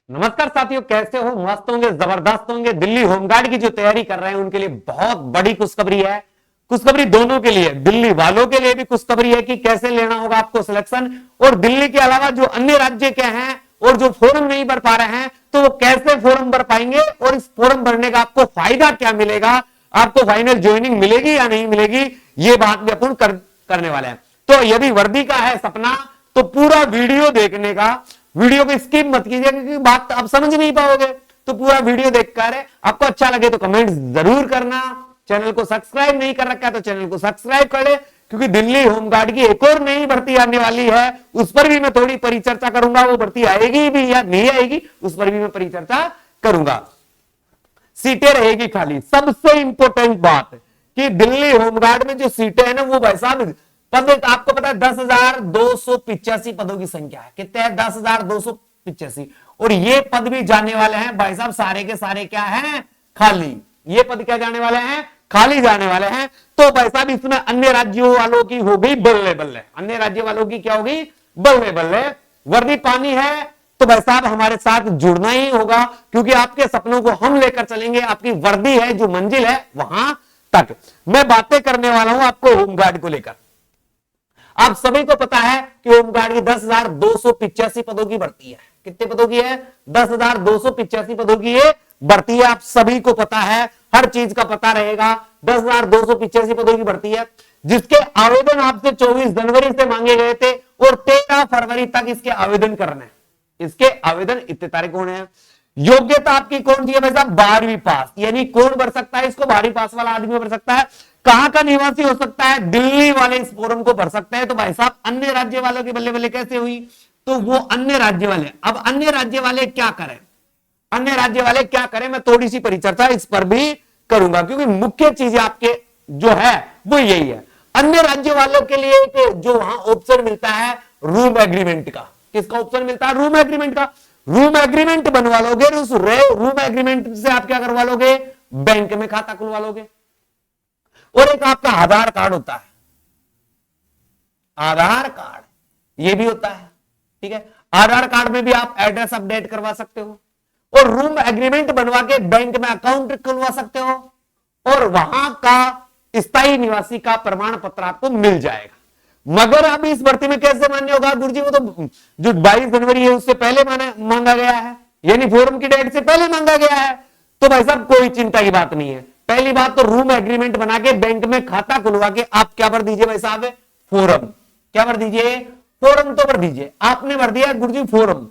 नमस्कार साथियों, कैसे हो? मस्त होंगे, जबरदस्त होंगे। दिल्ली होमगार्ड की जो तैयारी कर रहे हैं उनके लिए बहुत बड़ी खुशखबरी है। खुशखबरी दोनों के लिए, दिल्ली वालों के लिए भी खुशखबरी है कि कैसे लेना होगा आपको सिलेक्शन, और दिल्ली के अलावा जो अन्य राज्य के हैं और जो फॉर्म नहीं भर पा रहे हैं तो वो कैसे फॉर्म भर पाएंगे, और इस फॉर्म भरने का आपको फायदा क्या मिलेगा, आपको फाइनल ज्वाइनिंग मिलेगी या नहीं मिलेगी, ये बात भी अपन करने वाले हैं। तो यदि वर्दी का है सपना तो पूरा वीडियो देखने का, वीडियो को स्किप मत कीजिए क्योंकि बात आप समझ नहीं पाओगे। तो पूरा वीडियो देखकर आपको अच्छा लगे तो कमेंट जरूर करना। चैनल को सब्सक्राइब नहीं कर रखा है तो चैनल को सब्सक्राइब कर ले, क्योंकि दिल्ली होमगार्ड की एक और नई भर्ती आने वाली है, उस पर भी मैं थोड़ी परिचर्चा करूंगा। वो भर्ती आएगी भी या नहीं आएगी उस पर भी मैं परिचर्चा करूंगा। सीटें रहेगी खाली। सबसे इंपॉर्टेंट बात कि दिल्ली होमगार्ड में जो सीटें हैं ना, वो भाई साहब पद आपको पता है 10,285 पदों की संख्या है। कितने हैं? 10,285। और ये पद भी जाने वाले हैं भाई साहब, सारे के सारे क्या हैं? खाली। ये पद क्या जाने वाले हैं? खाली जाने वाले हैं। तो भाई साहब इसमें अन्य राज्यों वालों की हो गई बल्ले बल्ले। अन्य राज्य वालों की क्या होगी? बल्ले बल्ले। वर्दी पानी है तो भाई साहब हमारे साथ जुड़ना ही होगा, क्योंकि आपके सपनों को हम लेकर चलेंगे। आपकी वर्दी है जो मंजिल है वहां तक। मैं बातें करने वाला हूं आपको होमगार्ड को लेकर। आप सभी को पता है कि होमगार्ड की 10,285 पदों की भर्ती है। कितने पदों की है? 10,285 पदों की ये भर्ती है। आप सभी को पता है, हर चीज का पता रहेगा। 10,285 पदों की भर्ती है, जिसके आवेदन आपसे 24 जनवरी से मांगे गए थे और 13 फरवरी तक इसके आवेदन करने। इसके आवेदन इतने तारीख को होने हैं। योग्यता आपकी कौन सी है भाई साहब? 12वीं पास। यानी कौन भर सकता है इसको? 12वीं पास वाला आदमी भर सकता है। कहां का निवासी हो सकता है? दिल्ली वाले इस फोरम को भर सकते हैं। तो भाई साहब अन्य राज्य वालों की बल्ले बल्ले कैसे हुई? तो वो अन्य राज्य वाले, अब अन्य राज्य वाले क्या करें? अन्य राज्य वाले क्या करें, मैं थोड़ी सी परिचर्चा इस पर भी करूंगा, क्योंकि मुख्य चीज आपके जो है वो यही है। अन्य राज्य वालों के लिए जो वहां ऑप्शन मिलता है रूम एग्रीमेंट का। किसका ऑप्शन मिलता है? रूम एग्रीमेंट का। रूम एग्रीमेंट बनवा लोगे, उस रूम एग्रीमेंट से आप क्या करवा लोगे? बैंक में खाता खुलवा लोगे। और एक आपका आधार कार्ड होता है, आधार कार्ड ये भी होता है, ठीक है। आधार कार्ड में भी आप एड्रेस अपडेट करवा सकते हो, और रूम एग्रीमेंट बनवा के बैंक में अकाउंट खुलवा सकते हो, और वहां का स्थायी निवासी का प्रमाण पत्र आपको मिल जाएगा। मगर अब इस भर्ती में कैसे मान्य होगा गुरुजी? वो तो जो 22 जनवरी है उससे पहले मांगा गया है, यानी फॉर्म की डेट से पहले मांगा गया है। तो भाई साहब कोई चिंता की बात नहीं है। पहली बात तो रूम एग्रीमेंट बना के बैंक में खाता खुलवा के आप क्या भर दीजिए भाई साहब? फॉर्म। क्या भर दीजिए? फॉर्म तो भर दीजिए। आपने भर दिया गुरुजी फॉर्म,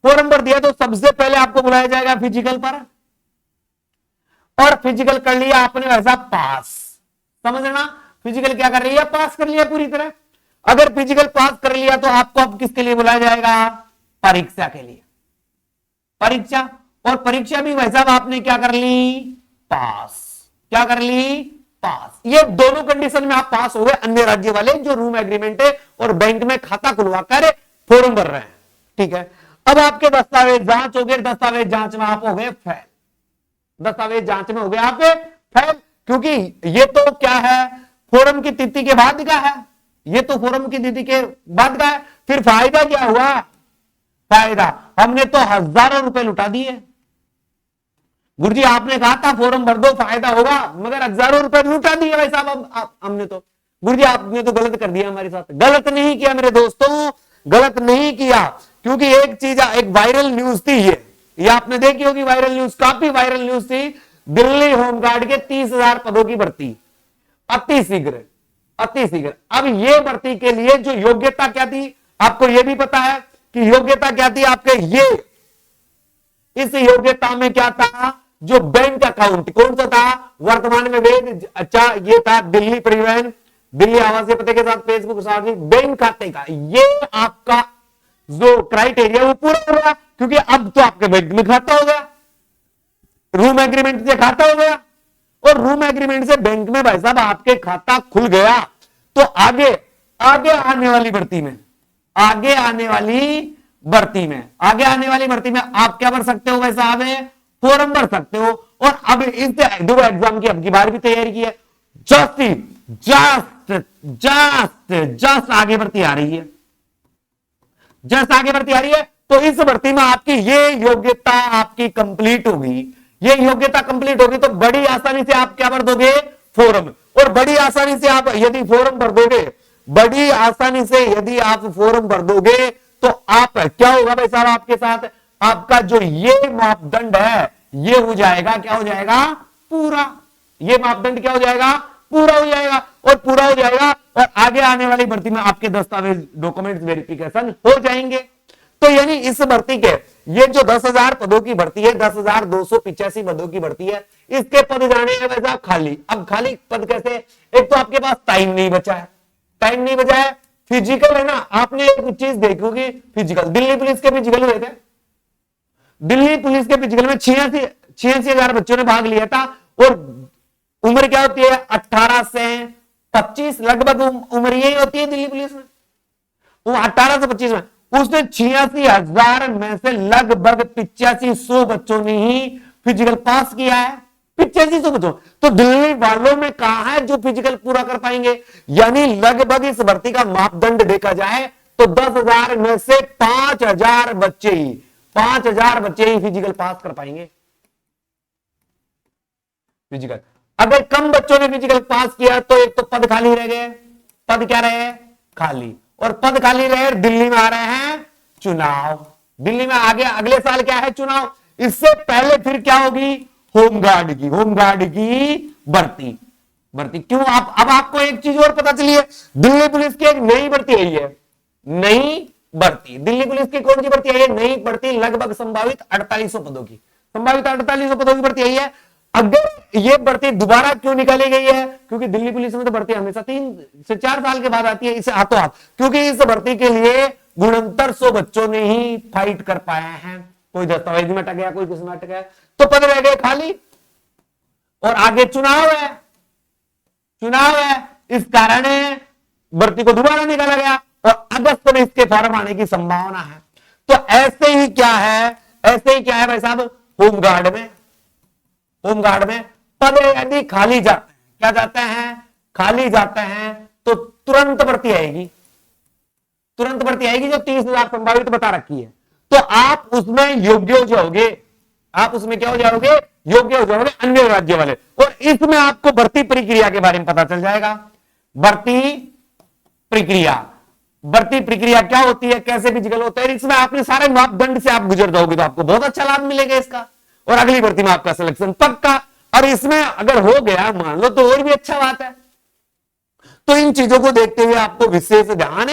फॉर्म भर दिया तो सबसे पहले आपको बुलाया जाएगा फिजिकल पर, और फिजिकल कर लिया आपने भाई साहब पास। समझना, फिजिकल क्या कर रही है? पास कर लिया पूरी तरह। अगर फिजिकल पास कर लिया तो आपको अब किसके लिए बुलाया जाएगा? परीक्षा के लिए। परीक्षा, और परीक्षा भी भाई साहब आपने क्या कर ली? पास। क्या कर ली? पास। ये दोनों कंडीशन में आप पास हो गए। अन्य राज्य वाले जो रूम एग्रीमेंट है और बैंक में खाता खुलवाकर फॉर्म भर रहे हैं, ठीक है। अब आपके दस्तावेज जांच हो गए, दस्तावेज जांच में आप हो गए फेल। दस्तावेज जांच में हो गए आप फेल, क्योंकि ये तो क्या है? फॉर्म की तिथि के बाद का है। ये तो फॉर्म की तिथि के बाद का है। फिर फायदा क्या हुआ? फायदा हमने तो हजारों रुपए लुटा दिए। गुरुजी आपने कहा था फॉर्म भर दो फायदा होगा, मगर हजारों रुपए लुटा दिए भाई साहब। अब हमने तो, गुरुजी आपने तो गलत कर दिया हमारे साथ। गलत नहीं किया मेरे दोस्तों, गलत नहीं किया, क्योंकि एक चीज, एक वायरल न्यूज थी ये आपने देखी होगी। वायरल न्यूज, काफी वायरल न्यूज थी। दिल्ली होमगार्ड के 30,000 पदों की भर्ती अति शीघ्र, अति शीघ्र। अब ये भर्ती के लिए जो योग्यता क्या थी, आपको यह भी पता है कि योग्यता क्या थी आपके? ये इस योग्यता में क्या था? जो बैंक अकाउंट कौन सा था? वर्तमान में वेद, अच्छा ये था दिल्ली परिवहन, दिल्ली आवासीय पते के साथ फेसबुक साथ बैंक खाते का। ये आपका जो क्राइटेरिया वो पूरा हो गया, क्योंकि अब तो आपके बैंक में खाता हो गया, रूम एग्रीमेंट से खाता हो गया, और रूम एग्रीमेंट से बैंक में भाई साहब आपके खाता खुल गया। तो आगे आगे आने वाली भर्ती में, आगे आने वाली भर्ती में आप क्या भर सकते हो भाई साहब? फॉर्म भर सकते हो। और अब इस दो एग्जाम की अब की बार भी तैयारी की है। जस्ट आगे बढ़ती आ रही है, जस्ट आगे बढ़ती आ रही है। तो इस भर्ती में आपकी ये योग्यता आपकी कंप्लीट होगी, ये योग्यता कंप्लीट होगी तो बड़ी आसानी से आप क्या भर दोगे, फॉर्म। और बड़ी आसानी से आप यदि फॉर्म भर दोगे, बड़ी आसानी से यदि आप फॉर्म भर दोगे तो आप क्या होगा भाई साहब, आपके साथ आपका जो ये मापदंड है ये हो जाएगा, क्या हो जाएगा, पूरा। ये मापदंड क्या हो जाएगा, पूरा हो जाएगा। और पूरा हो जाएगा और आगे आने वाली भर्ती में आपके दस्तावेज डॉक्यूमेंट वेरिफिकेशन हो जाएंगे। तो यानी इस भर्ती के ये जो 10,000 पदों की भर्ती है, 10,285 पदों की भर्ती है, इसके पद जाने हैं वैसा खाली। अब खाली पद कैसे, एक तो आपके पास टाइम नहीं बचा है, टाइम नहीं बचा है। फिजिकल है ना, आपने एक चीज देखी होगी, फिजिकल दिल्ली पुलिस के फिजिकल हुए थे, दिल्ली पुलिस के फिजिकल में 86,000 बच्चों ने भाग लिया था। और उम्र क्या होती है, 18 से 25 लगभग उम्र यही होती है दिल्ली पुलिस में, वो 18 से 25 में। उसने 86,000 में से लगभग 8500 बच्चों ने ही फिजिकल पास किया है, 8500 बच्चों। तो दिल्ली वालों में कहा है जो फिजिकल पूरा कर पाएंगे, यानी लगभग इस भर्ती का मापदंड देखा जाए तो 10,000 में से 5,000 बच्चे ही, 5,000 बच्चे ही फिजिकल पास कर पाएंगे। फिजिकल अगर कम बच्चों ने फिजिकल पास किया तो एक तो पद खाली रह गए, पद क्या रहे, खाली। और पद खाली रहे, दिल्ली में आ रहे हैं चुनाव, दिल्ली में आगे अगले साल क्या है, चुनाव। इससे पहले फिर क्या होगी, होमगार्ड की, होमगार्ड की भर्ती, भर्ती क्यों। आप अब आपको एक चीज और पता चली है, दिल्ली पुलिस की एक नई भर्ती आई है, नई भर्ती। दिल्ली पुलिस की कौन सी भर्ती आई है, नई भर्ती, लगभग संभावित 4800 पदों की, संभावित 4800 पदों की भर्ती आई है। अगर ये भर्ती दोबारा क्यों निकाली गई है, क्योंकि दिल्ली पुलिस में तो भर्ती हमेशा 3 से 4 साल के बाद आती है, इसे हाथों हाथ, क्योंकि इस भर्ती के लिए 6900 बच्चों ने ही फाइट कर पाए हैं। कोई दस्तावेज में अटक गया, कोई किस में अटक गया, तो पद रह गए खाली। और आगे चुनाव है, चुनाव है, इस कारण भर्ती को दोबारा निकाला गया और अगस्त में इसके फॉर्म आने की संभावना है। तो ऐसे ही क्या है, ऐसे ही क्या है भाई साहब, होमगार्ड में, होमगार्ड में पद यदि खाली जाते हैं, क्या जाते हैं, खाली जाते हैं, तो तुरंत भर्ती आएगी, तुरंत भर्ती आएगी जो 30,000 संभावित बता रखी है। तो आप उसमें योग्य हो जाओगे, आप उसमें क्या हो जाओगे, योग्य हो जाओगे, अन्य राज्य वाले। और इसमें आपको भर्ती प्रक्रिया के बारे में पता चल जाएगा, भर्ती प्रक्रिया, भर्ती प्रक्रिया क्या होती है, कैसे फिजिकल होता है, इसमें आपने सारे मापदंड से आप गुजर जाओगे तो आपको बहुत अच्छा लाभ मिलेगा इसका, और अगली भर्ती में आपका सिलेक्शन पक्का। और इसमें अगर हो गया मान लो तो और भी अच्छा बात है। तो इन चीजों को देखते हुए आपको विशेष ध्यान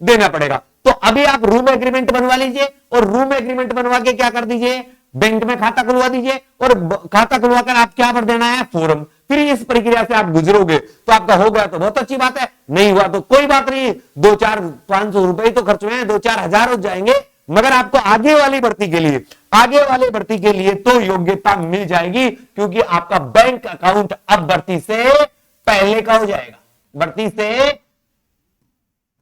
देना पड़ेगा। तो अभी आप रूम एग्रीमेंट बनवा लीजिए और रूम एग्रीमेंट बनवा के क्या कर दीजिए, बैंक में खाता खुलवा दीजिए और खाता खुलवाकर आप क्या भर देना है, फॉर्म। फिर इस प्रक्रिया से आप गुजरोगे तो आपका हो गया तो बहुत अच्छी बात है, नहीं हुआ तो कोई बात नहीं, 2-4-500 रुपए तो खर्च हुए हैं, 2-4 हजार हो जाएंगे, मगर आपको आगे वाली भर्ती के लिए, आगे वाली भर्ती के लिए तो योग्यता मिल जाएगी, क्योंकि आपका बैंक अकाउंट अब भर्ती से पहले का हो जाएगा, भर्ती से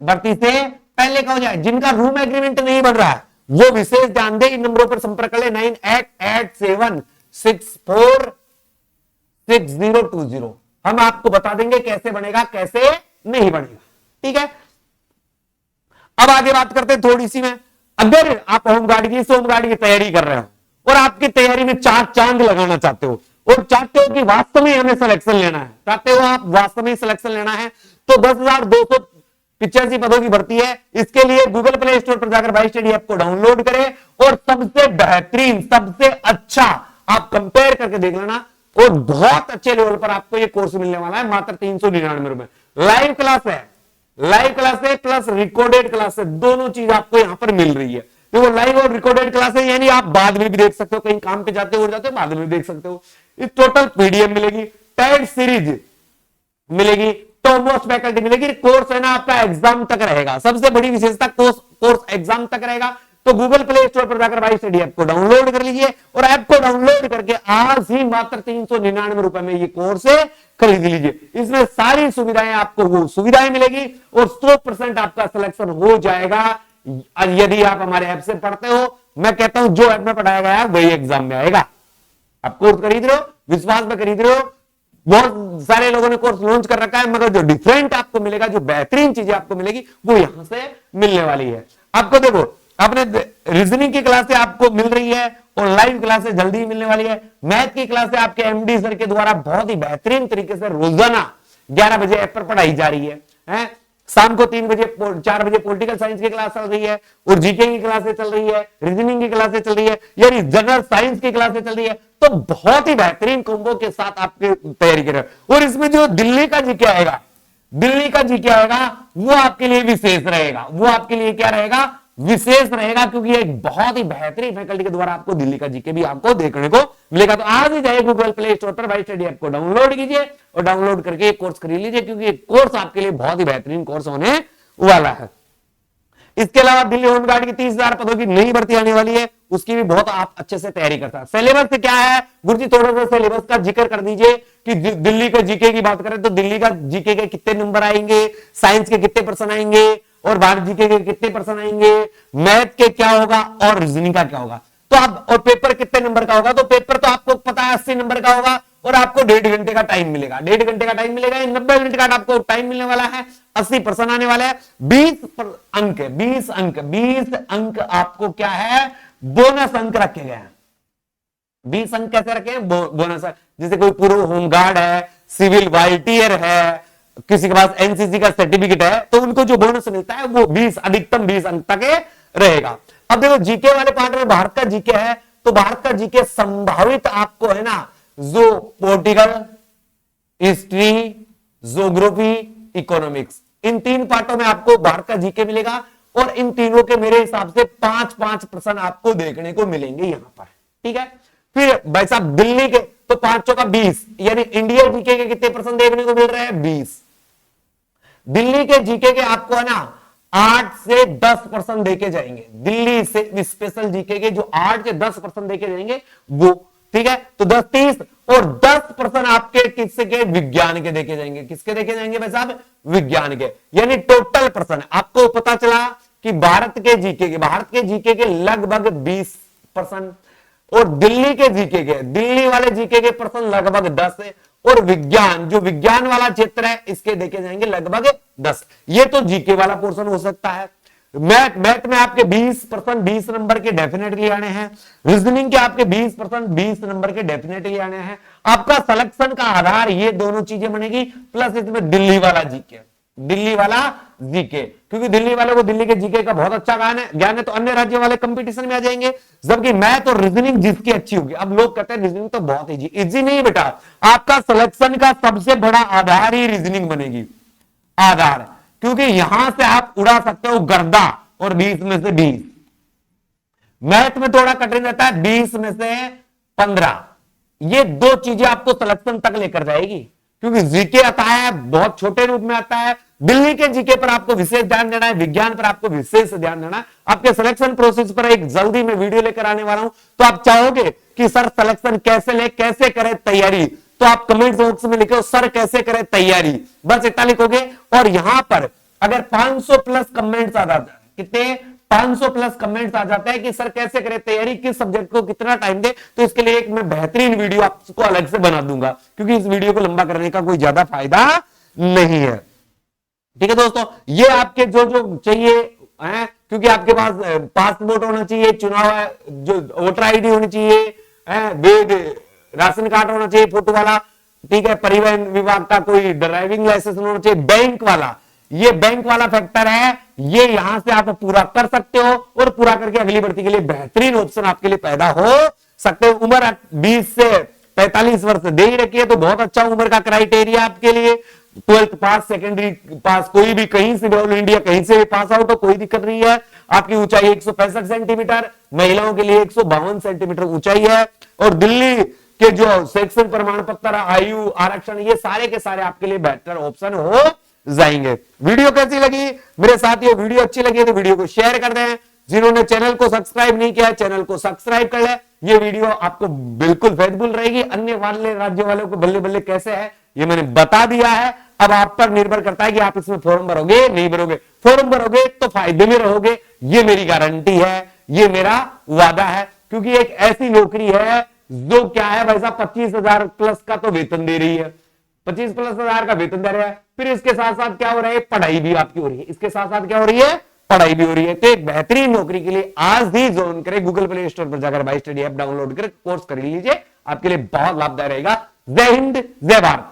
पहले का हो जाएगा। जिनका रूम एग्रीमेंट नहीं बन रहा है वो विशेष ध्यान दे, इन नंबरों पर संपर्क कर ले, 9887646020। हम आपको बता देंगे कैसे बनेगा, कैसे नहीं बनेगा, ठीक है। अब आगे बात करते हैं थोड़ी सी में, अगर आप होमगार्ड की तैयारी कर रहे हो और आपकी तैयारी में 4 चांद लगाना चाहते हो और चाहते हो कि वास्तव में हमें सिलेक्शन लेना है, चाहते हो आप वास्तव में सिलेक्शन लेना है, तो 10,285 पदों की भर्ती है। इसके लिए गूगल प्ले स्टोर पर जाकर भाई स्टडी ऐप को डाउनलोड करें और सबसे बेहतरीन, सबसे अच्छा आप कंपेयर करके देख लेना, और बहुत अच्छे लेवल पर आपको ये कोर्स मिलने वाला है मात्र 399 रुपए। लाइव क्लास है, लाइव क्लास है प्लस रिकॉर्डेड क्लास है, दोनों चीज आपको यहां पर मिल रही है। तो वो लाइव और रिकॉर्डेड क्लास है, यानी आप बाद में भी देख सकते हो, कहीं काम पे जाते हो जाते हो बाद में भी देख सकते हो। इस टोटल पीडीएफ मिलेगी, टेस्ट सीरीज मिलेगी, टॉपमोस्ट फैकल्टी मिलेगी। कोर्स है ना आपका एग्जाम तक रहेगा, सबसे बड़ी विशेषता कोर्स एग्जाम तक रहेगा। तो गूगल प्ले स्टोर पर जाकर भाई स्टडी ऐप को डाउनलोड कर लीजिए और ऐप को डाउनलोड करके आज ही मात्र 399 रुपए में ये कोर्स खरीद लीजिए। इसमें सारी सुविधाएं आपको वो सुविधाएं मिलेगी और 100% आपका सिलेक्शन हो जाएगा यदि आप हमारे ऐप से पढ़ते हो। मैं कहता हूं जो ऐप में पढ़ाया गया है वही एग्जाम में आएगा। आप कोर्स खरीद रहे हो, विश्वास में खरीद रहे हो, बहुत सारे लोगों ने कोर्स लॉन्च कर रखा है, मगर जो डिफरेंट आपको मिलेगा, जो बेहतरीन चीजें आपको मिलेगी वो यहां से मिलने वाली है। आपको देखो, आपने रीजनिंग की क्लासें आपको मिल रही है और लाइव क्लासें जल्दी ही मिलने वाली है। मैथ की क्लासें आपके एमडी सर के द्वारा बहुत ही बेहतरीन तरीके से रोजाना 11 बजे ऐप पर पढ़ाई जा रही है? शाम को 3 बजे 4 बजे पॉलिटिकल साइंस की क्लास चल रही है और जीके की क्लासें चल रही है, रीजनिंग की क्लासें चल रही है, यानी जनरल साइंस की क्लासें चल रही है। तो बहुत ही बेहतरीन कॉम्बो के साथ आपकी तैयारी करें। और इसमें जो दिल्ली का जीके आएगा, दिल्ली का जीके आएगा, वो आपके लिए विशेष रहेगा। वो आपके लिए क्या रहेगा? विशेष रहेगा, क्योंकि एक बहुत ही बेहतरीन फैकल्टी के द्वारा आपको दिल्ली का जीके भी आपको देखने को मिलेगा। तो आज ही जाइए गूगल प्ले स्टोर पर भाई स्टडी ऐप को डाउनलोड कीजिए और डाउनलोड करके एक कोर्स खरीद लीजिए, क्योंकि एक कोर्स आपके लिए बहुत ही बेहतरीन कोर्स होने वाला है। इसके अलावा दिल्ली होमगार्ड की 30,000 पदों की नई भर्ती आने वाली है, उसकी भी बहुत आप अच्छे से तैयारी करता है। सिलेबस से क्या है गुरुजी, थोड़ा सा सिलेबस का जिक्र कर दीजिए कि दिल्ली का जीके की बात करें तो दिल्ली का जीके के कितने नंबर आएंगे, साइंस के कितने परसेंट आएंगे और भारत जीके के कितने परसेंट आएंगे, मैथ के क्या होगा और रीजनिंग का क्या होगा। तो आप और पेपर कितने नंबर का होगा? तो पेपर तो आपको पता है 80 नंबर का होगा और आपको 1.5 घंटे का टाइम मिलेगा। 1.5 घंटे का टाइम मिलेगा, 90 मिनट का आपको टाइम मिलने वाला है, 80% आने वाला है। 20 अंक आपको क्या है? बोनस अंक रखे गए हैं। 20 अंक कैसे रखे हैं? बोनस। जैसे कोई पूर्व होमगार्ड है, सिविल वॉलंटियर है, किसी के पास एनसीसी का सर्टिफिकेट है, तो उनको जो बोनस मिलता है वो 20 अधिकतम 20 अंक तक रहेगा। अब देखो जीके वाले पार्ट में भारत का जीके है, तो भारत का जीके संभावित आपको है ना, जो पॉलिटिकल, हिस्ट्री, ज्योग्राफी, इकोनॉमिक्स, इन 3 पार्टों में आपको भारत का जीके मिलेगा और इन तीनों के मेरे हिसाब से 5-5% आपको देखने को मिलेंगे यहां पर। ठीक है, फिर भाई साहब दिल्ली के तो 5 का 20, यानी इंडिया जीके के कितने परसेंट देखने को मिल रहे हैं? 20। दिल्ली के जीके के आपको है ना 8 से 10% देके जाएंगे। दिल्ली से स्पेशल जीके के जो 8 से 10% देके जाएंगे वो। ठीक है, तो 10-30 और 10% आपके किसके? विज्ञान के देखे जाएंगे। किसके देखे जाएंगे भाई साहब? विज्ञान के। यानी टोटल परसेंट आपको पता चला कि भारत के जीके के लगभग 20% और दिल्ली के जीके के, दिल्ली वाले जीके के परसेंट लगभग 10 है और विज्ञान, जो विज्ञान वाला क्षेत्र है, इसके देखे जाएंगे लगभग 10। ये तो जीके वाला पोर्शन हो सकता है। मैथ में आपके 20% 20 नंबर के डेफिनेटली आने हैं। रीजनिंग के आपके 20% 20 नंबर के डेफिनेटली आने हैं। आपका सिलेक्शन का आधार ये दोनों चीजें बनेगी, प्लस इसमें दिल्ली वाला जीके, दिल्ली वाला जीके, क्योंकि दिल्ली वाले को दिल्ली के जीके का बहुत अच्छा ज्ञान है, तो अन्य राज्यों वाले कंपटीशन में आ जाएंगे। जबकि मैथ और रीजनिंग जिसकी अच्छी होगी, अब लोग कहते हैं रीजनिंग तो बहुत इजी नहीं बेटा, आपका सिलेक्शन का सबसे बड़ा आधार ही रीजनिंग बनेगी। आधार, क्योंकि यहां से आप उड़ा सकते हो गर्दा और 20 में से 20। मैथ में थोड़ा कठिन रहता है, 20 में से 15। ये 2 चीजें आपको सिलेक्शन तक लेकर जाएगी, क्योंकि जीके आता है बहुत छोटे रूप में आता है। दिल्ली के जीके पर आपको विशेष ध्यान देना है, विज्ञान पर आपको विशेष ध्यान देना है। आपके सिलेक्शन प्रोसेस पर एक जल्दी में वीडियो लेकर आने वाला हूं, तो आप चाहोगे कि सर सिलेक्शन कैसे करें तैयारी, तो आप कमेंट बॉक्स में लिखो सर कैसे करें तैयारी, बस इतना लिखोगे। और यहां पर अगर 500 प्लस कमेंट्स आ जाते हैं, कितने? 500 प्लस कमेंट्स आ जाता है कि सर कैसे करें तैयारी, किस सब्जेक्ट को कितना टाइम दे, तो इसके लिए एक मैं बेहतरीन वीडियो आपको अलग से बना दूंगा, क्योंकि इस वीडियो को लंबा करने का कोई ज्यादा फायदा नहीं है। ठीक है दोस्तों, ये आपके जो चाहिए है, क्योंकि आपके पास पासपोर्ट होना चाहिए, चुनाव जो वोटर आईडी होनी चाहिए, राशन कार्ड होना चाहिए फोटो वाला, ठीक है, परिवहन विभाग का कोई ड्राइविंग लाइसेंस होना चाहिए, बैंक वाला, ये बैंक वाला फैक्टर है, ये यहां से आप पूरा कर सकते हो और पूरा करके अगली भर्ती के लिए बेहतरीन ऑप्शन आपके लिए पैदा हो सकते हो। उम्र 20 से 45 वर्ष दे ही रखी है, तो बहुत अच्छा उम्र का क्राइटेरिया आपके लिए। 12th पास, सेकेंडरी पास, कोई भी कहीं से ऑल इंडिया कहीं से भी पास आउट हो, कोई दिक्कत नहीं है। आपकी ऊंचाई 165 सेंटीमीटर, महिलाओं के लिए 152 सेंटीमीटर ऊंचाई है। और दिल्ली के जो सेक्शन प्रमाण पत्र, आयु आरक्षण, ये सारे के सारे आपके लिए बेहतर ऑप्शन हो जाएंगे। वीडियो कैसी लगी मेरे साथियों? वीडियो अच्छी लगी तो वीडियो को शेयर कर दें। जिन्होंने चैनल को सब्सक्राइब नहीं किया है, चैनल को सब्सक्राइब कर ले। ये वीडियो आपको बिल्कुल फेथफुल रहेगी। अन्य वाले राज्यों वालों को बल्ले बल्ले कैसे है ये मैंने बता दिया है। अब आप पर निर्भर करता है कि आप इसमें फॉर्म भरोगे नहीं भरोगे। फॉर्म भरोगे तो फायदे में रहोगे, ये मेरी गारंटी है, ये मेरा वादा है, क्योंकि एक ऐसी नौकरी है जो क्या है भाई साहब 25,000 प्लस का तो वेतन दे रही है, 25 प्लस हजार का वेतन दे रहा है। फिर इसके साथ साथ क्या हो रहा है? पढ़ाई भी आपकी हो रही है। इसके साथ साथ क्या हो रही है? पढ़ाई भी हो रही है। तो एक बेहतरीन नौकरी के लिए आज ही ज्वाइन करें, गूगल प्ले स्टोर पर जाकर भाई स्टडी ऐप डाउनलोड कर कोर्स कर लीजिए, आपके लिए बहुत लाभदायक रहेगा। जय हिंद, जय भारत।